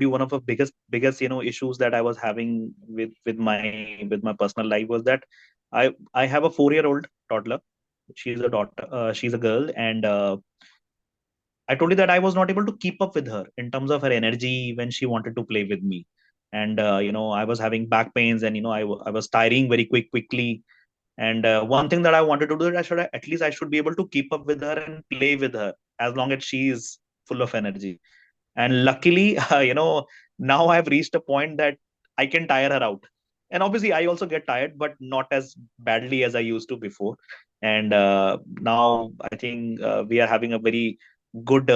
be one of the biggest issues that I was having with my personal life was that I have a 4-year-old toddler. She's a daughter. She's a girl, and I told you that I was not able to keep up with her in terms of her energy when she wanted to play with me. And I was having back pains, and I was tiring very quickly. And one thing that I wanted to do is I should be able to keep up with her and play with her as long as she is full of energy. And luckily, now I've reached a point that I can tire her out. And obviously, I also get tired, but not as badly as I used to before. And now I think we are having a very good,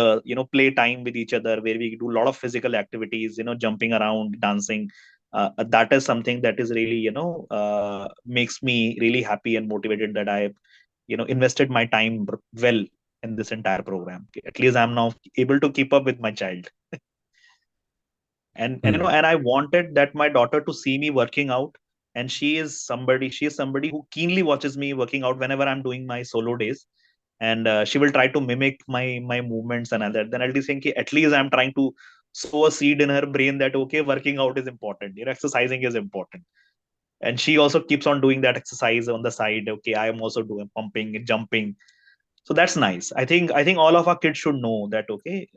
play time with each other, where we do a lot of physical activities, jumping around, dancing. That is something that is really, makes me really happy and motivated that I, invested my time well in this entire program. At least I'm now able to keep up with my child. And Hmm. and I wanted that my daughter to see me working out, and she is somebody who keenly watches me working out whenever I'm doing my solo days. And she will try to mimic my movements and all that. Then I'll be saying, "Okay, at least I'm trying to sow a seed in her brain that okay, working out is important, exercising is important." And she also keeps on doing that exercise on the side. Okay, I am also doing pumping and jumping. So that's nice. I think all of our kids should know that okay,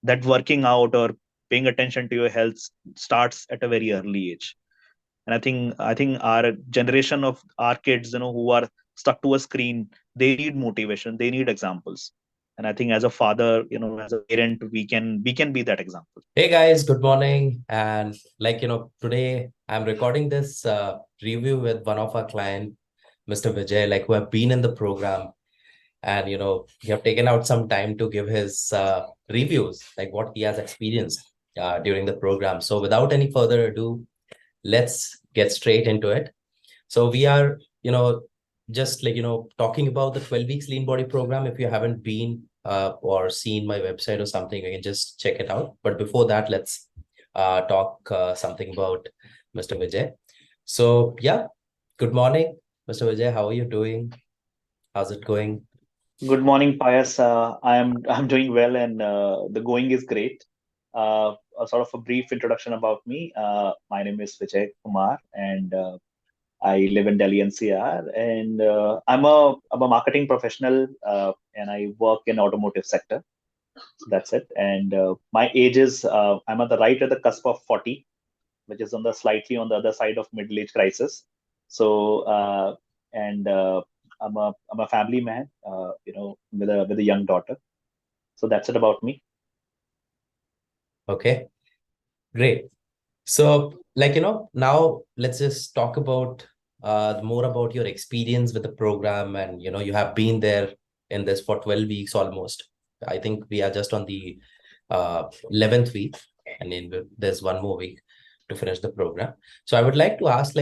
that working out or paying attention to your health starts at a very early age. And I think our generation of our kids, who are stuck to a screen, they need motivation, they need examples. And I think as a father, as a parent, we can be that example. Hey guys, good morning. And today I'm recording this review with one of our client, Mr. Vijay, who have been in the program, and he have taken out some time to give his reviews, like what he has experienced during the program. So without any further ado, let's get straight into it. So we are, just talking about the 12 weeks lean body program. If you haven't been or seen my website or something, you can just check it out. But before that, let's talk something about Mr. Vijay. So yeah, good morning, Mr. Vijay. How are you doing? How's it going? Good morning, Pius. I'm doing well, and the going is great. A sort of a brief introduction about me. My name is Vijay Kumar, and I live in Delhi NCR, and I'm a marketing professional, and I work in automotive sector. So that's it. And my age is I'm at the right at the cusp of 40, which is on the slightly on the other side of middle age crisis. So and I'm a family man, with a young daughter. So that's it about me. Okay, great. So, now let's just talk about more about your experience with the program. And, you have been there in this for 12 weeks almost. I think we are just on the 11th week, and then there's one more week to finish the program. So I would like to ask,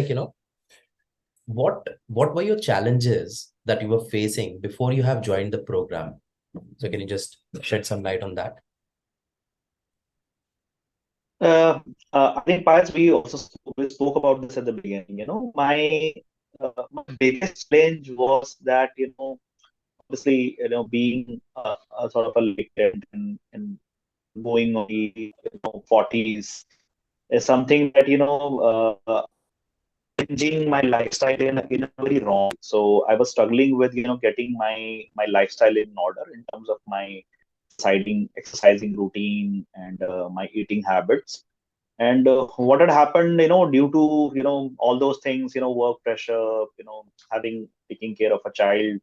what were your challenges that you were facing before you have joined the program? So can you just shed some light on that? Uh, I think, Pius, we spoke about this at the beginning. My biggest challenge was that obviously being a sort of a late kid and going on the 40s is something that changing my lifestyle in a very wrong. So I was struggling with getting my lifestyle in order in terms of my exercising routine and my eating habits. And what had happened, due to all those things, work pressure, having taking care of a child,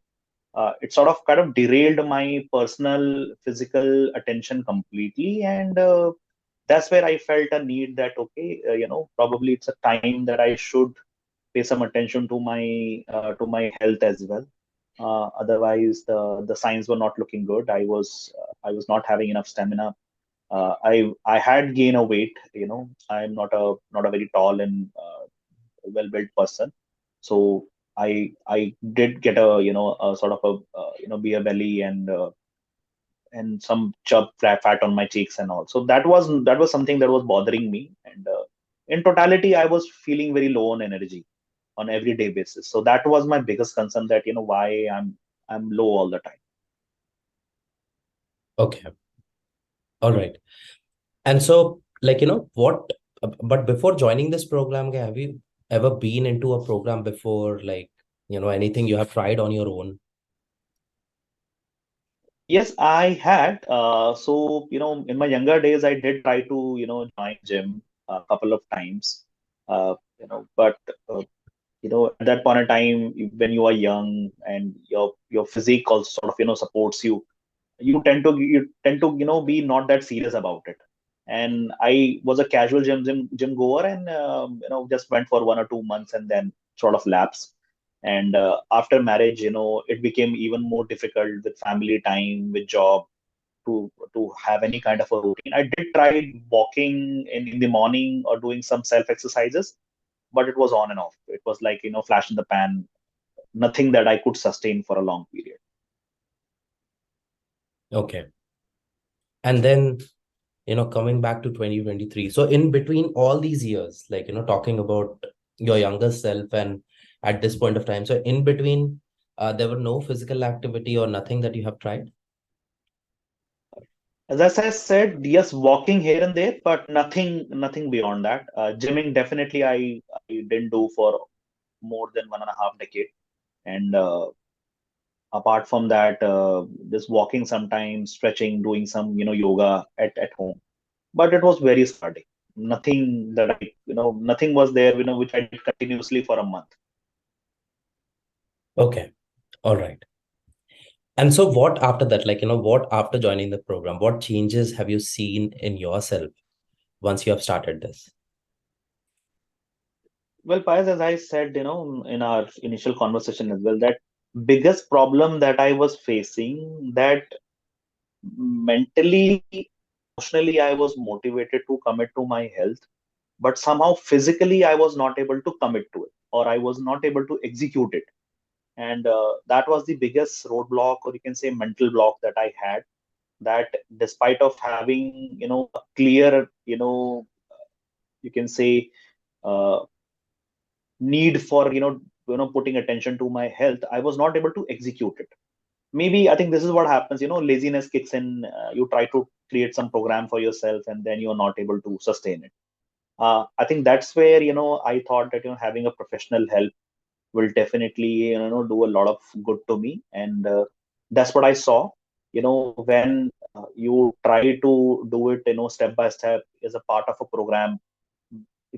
it sort of kind of derailed my personal physical attention completely. And that's where I felt a need that okay, probably it's a time that I should pay some attention to my health as well. Otherwise, the signs were not looking good. I was not having enough stamina. I had gained a weight. I'm not a very tall and well built person, so I did get a sort of a beer belly and some fat on my cheeks and all. So that was something that was bothering me. And in totality, I was feeling very low on energy on everyday basis. So that was my biggest concern, that why I'm low all the time. Okay, all right. And so, like, but before joining this program, have you ever been into a program before, like, anything you have tried on your own? Yes, I had. So, in my younger days, I did try to, join gym a couple of times. But at that point in time, when you are young and your physique also sort of, supports you, you tend to be not that serious about it. And I was a casual gym goer, and just went for 1 or 2 months and then sort of lapsed. And after marriage, it became even more difficult with family time, with job, to have any kind of a routine. I did try walking in the morning or doing some self exercises, but it was on and off. It was like, flash in the pan, nothing that I could sustain for a long period. Okay. And then, coming back to 2023. So in between all these years, like, talking about your younger self and at this point of time. So in between, there were no physical activity or nothing that you have tried? As I said, yes, walking here and there, but nothing beyond that. Gymming, definitely, I didn't do for more than 1.5 decade. And apart from that, just walking sometimes, stretching, doing some, yoga at home. But it was very sporadic. Nothing that nothing was there, which I did continuously for a month. Okay. All right. And so what after that, like, what after joining the program, what changes have you seen in yourself once you have started this? Well, Payas, as I said, in our initial conversation as well, that biggest problem that I was facing, that mentally, emotionally, I was motivated to commit to my health, but somehow physically, I was not able to commit to it, or I was not able to execute it. And that was the biggest roadblock, or you can say mental block that I had. That despite of having, a clear, you can say, uh, need for, putting attention to my health, I was not able to execute it. Maybe I think this is what happens, laziness kicks in. You try to create some program for yourself, and then you're not able to sustain it. I think that's where, I thought that, having a professional help will definitely, do a lot of good to me. And that's what I saw, when you try to do it, step by step, as a part of a program,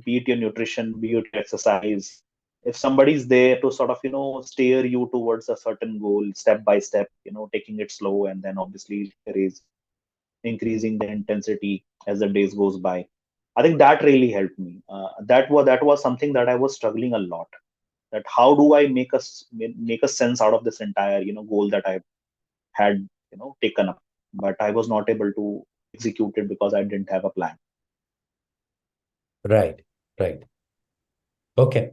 be it your nutrition, be it your exercise. If somebody's there to sort of, steer you towards a certain goal step by step, taking it slow, and then obviously raise, increasing the intensity as the days goes by. I think that really helped me. That was something that I was struggling a lot. That how do I make a sense out of this entire, goal that I had, taken up, but I was not able to execute it because I didn't have a plan. Right. Right. Okay.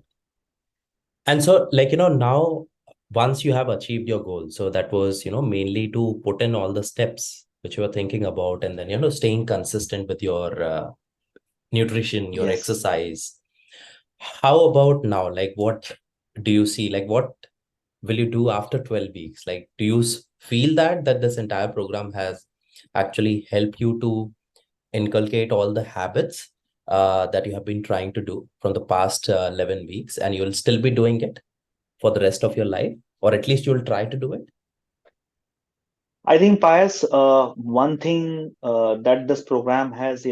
And so, like, now once you have achieved your goal, so that was, mainly to put in all the steps which you were thinking about, and then, staying consistent with your nutrition, your Yes. exercise. How about now? Like, what do you see? Like, what will you do after 12 weeks? Like, do you feel that this entire program has actually helped you to inculcate all the habits that you have been trying to do from the past 11 weeks, and you'll still be doing it for the rest of your life, or at least you'll try to do it? I think, Pius, one thing that this program has,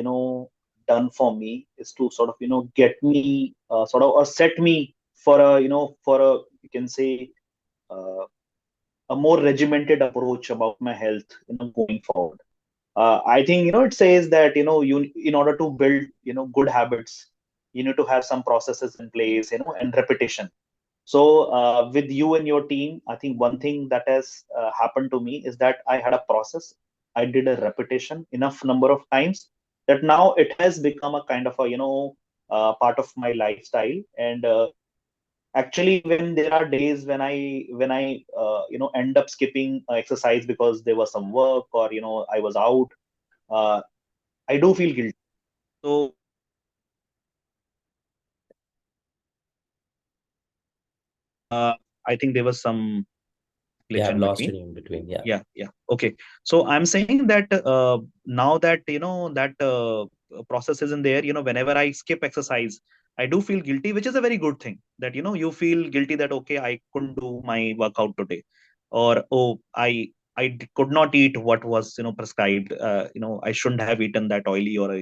done for me is to sort of, get me sort of, or set me for a, for a, you can say, uh, a more regimented approach about my health, going forward. I think, it says that, you, in order to build, good habits, you need to have some processes in place, and repetition. So, with you and your team, I think one thing that has happened to me is that I had a process. I did a repetition enough number of times that now it has become a kind of a, part of my lifestyle. And actually, when there are days when I end up skipping exercise because there was some work, or I was out, uh, I do feel guilty. So uh, I think there was some Yeah, glitch I've in lost between. it in between. Yeah. Yeah, yeah. Okay. So I'm saying that now that, that process is in there. Whenever I skip exercise, I do feel guilty, which is a very good thing. That you feel guilty that okay, I couldn't do my workout today, or oh, could not eat what was prescribed. I shouldn't have eaten that oily or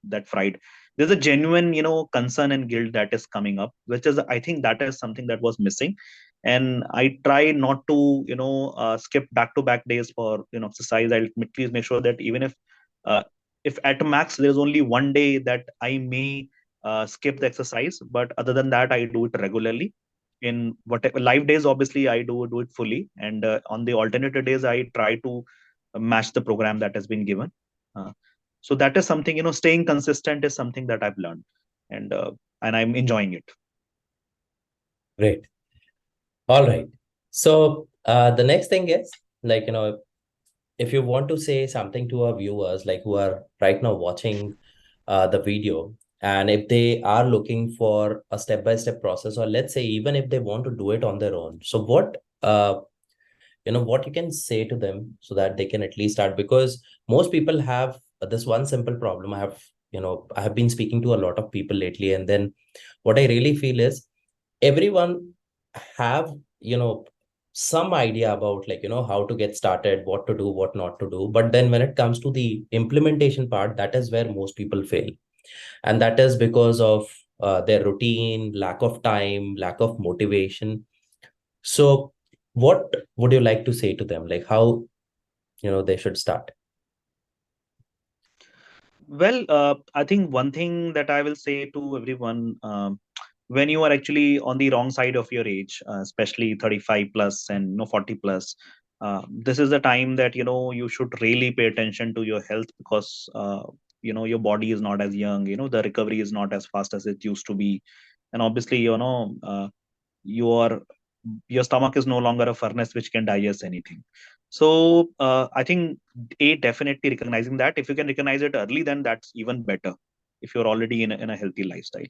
that fried. There's a genuine concern and guilt that is coming up, which is, I think, that is something that was missing. And I try not to skip back to back days for exercise. I'll please make sure that even uh, if at max there's only one day that I may skip the exercise, but other than that I do it regularly. In whatever live days, obviously I do it fully, and on the alternative days I try to match the program that has been given. uh, so that is something, staying consistent is something that I've learned, and I'm enjoying it. Great. All right. So the next thing is, like, if you want to say something to our viewers, like who are right now watching the video, and if they are looking for a step-by-step process, or let's say even if they want to do it on their own, so what you can say to them so that they can at least start, because most people have this one simple problem. I have been speaking to a lot of people lately, and then what I really feel is everyone have some idea about, like, how to get started, what to do, what not to do, but then when it comes to the implementation part, that is where most people fail. And that is because of their routine, lack of time, lack of motivation. So what would you like to say to them, like how they should start? Well, I think one thing that I will say to everyone, when you are actually on the wrong side of your age, especially 35 plus and 40 plus, this is the time that you should really pay attention to your health, because your body is not as young. The recovery is not as fast as it used to be, and obviously your your stomach is no longer a furnace which can digest anything. So I think definitely recognizing that, if you can recognize it early, then that's even better if you're already in a healthy lifestyle.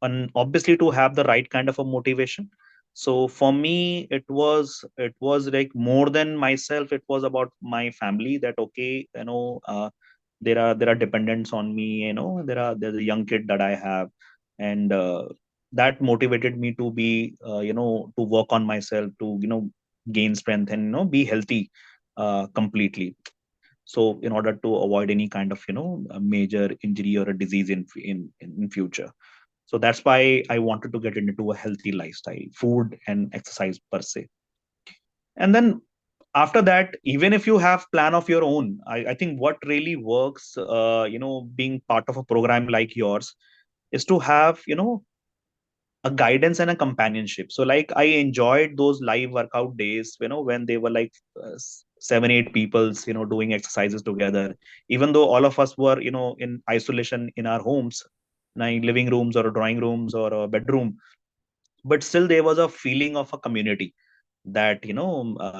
And obviously to have the right kind of a motivation. So for me, it was like more than myself, it was about my family, that okay, there are dependents on me, there's a young kid that I have, and that motivated me to be to work on myself, to gain strength and be healthy completely, so in order to avoid any kind of a major injury or a disease in future. So that's why I wanted to get into a healthy lifestyle, food and exercise per se. And then after that, even if you have plan of your own, I think what really works, being part of a program like yours, is to have a guidance and a companionship. So like I enjoyed those live workout days, when they were like 7 8 peoples doing exercises together, even though all of us were in isolation in our homes, in our living rooms or drawing rooms or a bedroom, but still there was a feeling of a community, that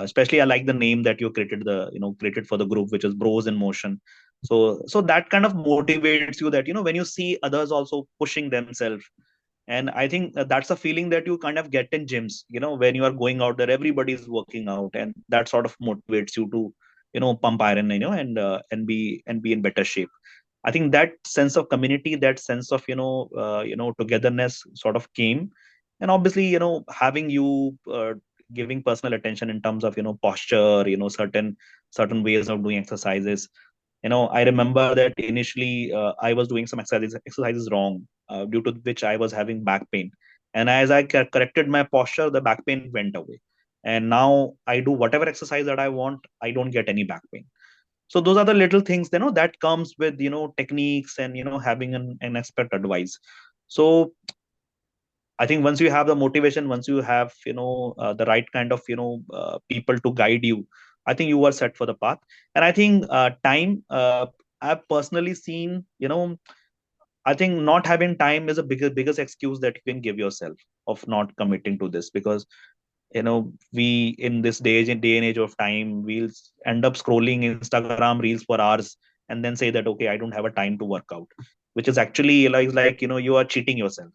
especially I like the name that you created, the created for the group, which is bros in motion. So that kind of motivates you, that when you see others also pushing themselves. And I think that's a feeling that you kind of get in gyms, when you are going out there, everybody's working out, and that sort of motivates you to pump iron, and be in better shape. I think that sense of community, that sense of togetherness sort of came. And obviously having you giving personal attention in terms of posture, certain ways of doing exercises. I remember that initially I was doing some exercises wrong, due to which I was having back pain. And as I corrected my posture, the back pain went away, and now I do whatever exercise that I want, I don't get any back pain. So those are the little things that comes with techniques, and having an expert advice. So I think once you have the motivation, once you have the right kind of people to guide you, I think you are set for the path. And I think time, I've personally seen, I think not having time is a biggest excuse that you can give yourself of not committing to this, because we, in this day and age of time, we'll end up scrolling Instagram reels for hours, and then say that okay, I don't have a time to work out, which is actually like you are cheating yourself.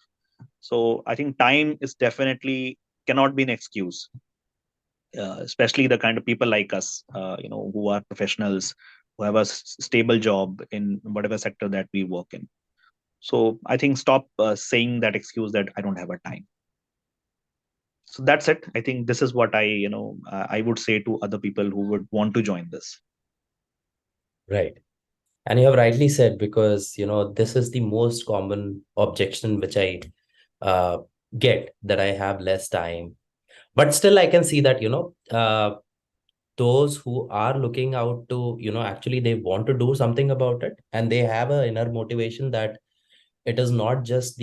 So I think time is definitely cannot be an excuse, especially the kind of people like us, who are professionals, who have a stable job in whatever sector that we work in. So I think stop saying that excuse that I don't have a time. So that's it. I think this is what I would say to other people who would want to join this. Right. And you have rightly said, because, this is the most common objection which I uh, get, that I have less time. But still, I can see that, those who are looking out to, actually they want to do something about it, and they have a inner motivation that it is not just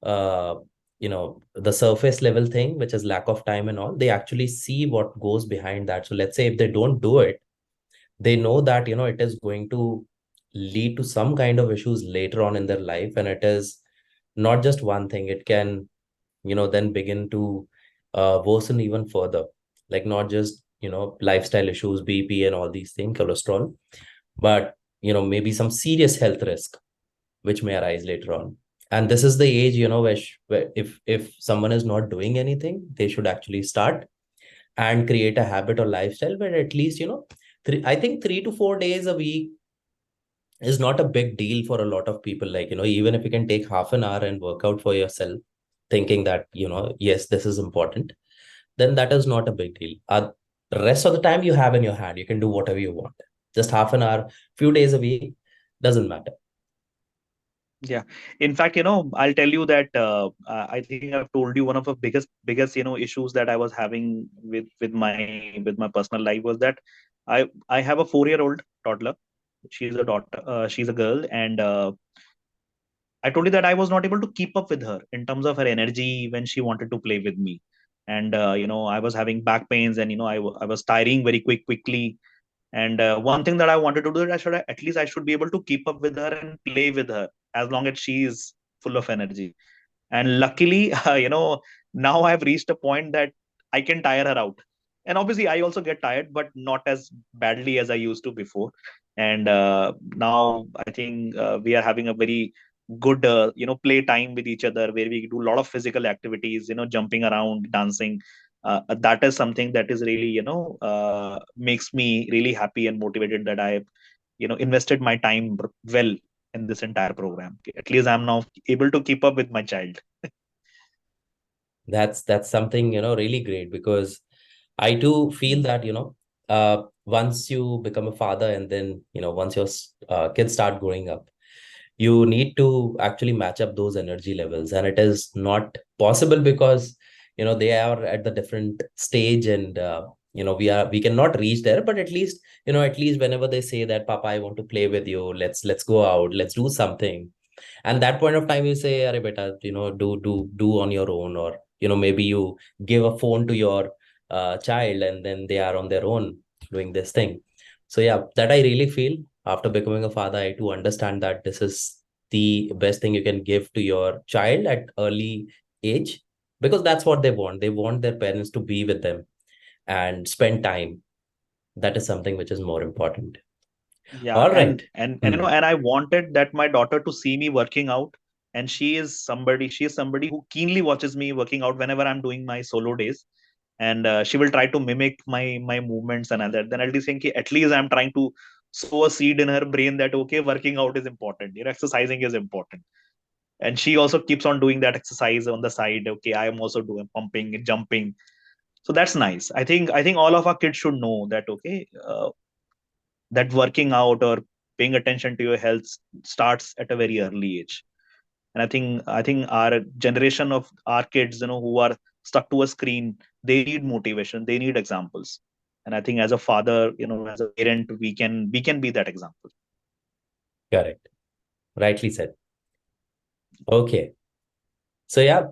uh, the surface level thing, which is lack of time and all. They actually see what goes behind that. So let's say if they don't do it, they know that, it is going to lead to some kind of issues later on in their life, and it is not just one thing. It can, then begin to worsen even further, like not just, lifestyle issues, BP and all these things, cholesterol, but, maybe some serious health risk which may arise later on. And this is the age, where if someone is not doing anything, they should actually start and create a habit or lifestyle where at least, I think 3 to 4 days a week is not a big deal for a lot of people. Like, even if you can take half an hour and work out for yourself, thinking that, yes, this is important, then that is not a big deal. The rest of the time you have in your hand, you can do whatever you want. Just half an hour, few days a week, doesn't matter. Yeah. In fact, I'll tell you that I think I've told you one of the biggest, issues that I was having with my personal life was that I have a 4-year-old toddler. She's a daughter. She's a girl, and I told you that I was not able to keep up with her in terms of her energy when she wanted to play with me. And I was having back pains, and I was tiring very quickly. And one thing that I wanted to do is I should be able to keep up with her and play with her as long as she is full of energy. And luckily, now I've reached a point that I can tire her out. And obviously, I also get tired, but not as badly as I used to before. And now I think we are having a very good, play time with each other, where we do a lot of physical activities, jumping around, dancing. That is something that is really, makes me really happy and motivated that I, invested my time well in this entire program. At least I'm now able to keep up with my child. That's something, really great, because I do feel that, once you become a father, and then, once your kids start growing up, you need to actually match up those energy levels, and it is not possible because, they are at the different stage, and we cannot reach there. But at least whenever they say that, Papa, I want to play with you, let's go out, let's do something, and that point of time you say, Arey beta, do on your own, or maybe you give a phone to your child, and then they are on their own doing this thing. So yeah, that I really feel, after becoming a father, I do understand that this is the best thing you can give to your child at early age, because that's what they want their parents to be with them and spend time. That is something which is more important. Yeah, All and right. and and I wanted that my daughter to see me working out, and she is somebody who keenly watches me working out whenever I'm doing my solo days, and she will try to mimic my movements and all that. Then I'll be thinking, at least I'm trying to sow a seed in her brain that okay, working out is important, exercising is important, and she also keeps on doing that exercise on the side. Okay, I am also doing pumping and jumping, so that's nice. I think all of our kids should know that okay, that working out or paying attention to your health starts at a very early age. And I think our generation of our kids, who are stuck to a screen, they need motivation, they need examples. And I think as a father, as a parent, we can be that example. Correct. Rightly said. Okay. So yeah,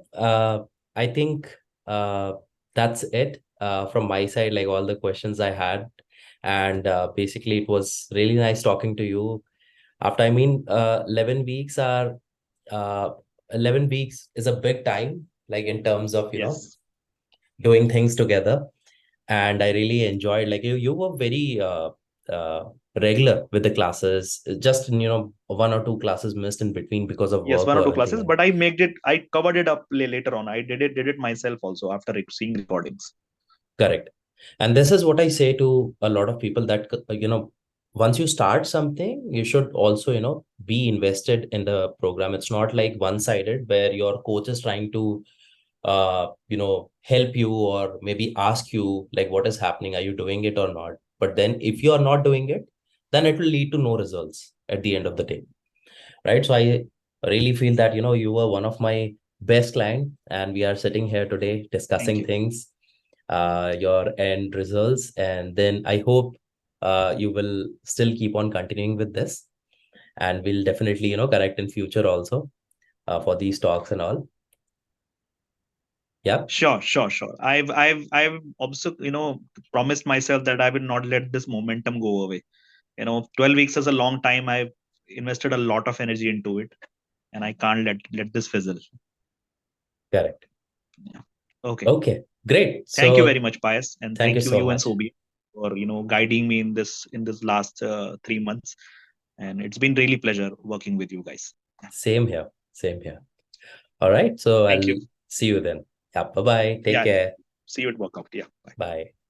I think that's it from my side, like all the questions I had. And basically, it was really nice talking to you. After, 11 weeks are, uh, 11 weeks is a big time, like in terms of, Yes. doing things together. And I really enjoyed, like you were very uh, regular with the classes, just, one or two classes missed in between because of Yes, work one or or two anything classes, else. but I covered it up later on. I did it myself also after seeing recordings. Correct. And this is what I say to a lot of people, that, once you start something, you should also, be invested in the program. It's not like one-sided where your coach is trying to, help you or maybe ask you like, what is happening? Are you doing it or not? But then if you are not doing it, then it will lead to no results at the end of the day, right? So I really feel that, you were one of my best client, and we are sitting here today Thank discussing you. things, your end results, and then I hope you will still keep on continuing with this, and we'll definitely, connect in future also for these talks and all. Yeah, Sure. I've also, promised myself that I will not let this momentum go away. 12 weeks is a long time. I've invested a lot of energy into it, and I can't let this fizzle. correct. Yeah. Okay. Okay, great. Thank you very So much, Pius, and thank you thank you, so you and much. Sobi, for guiding me in this last 3 months. And it's been really pleasure working with you guys. Yeah. Same here. Same here. All right. So Thank I'll you. see you then. Yeah. Bye bye. Take Yeah. care. See you at workout. Yeah. Bye. Bye.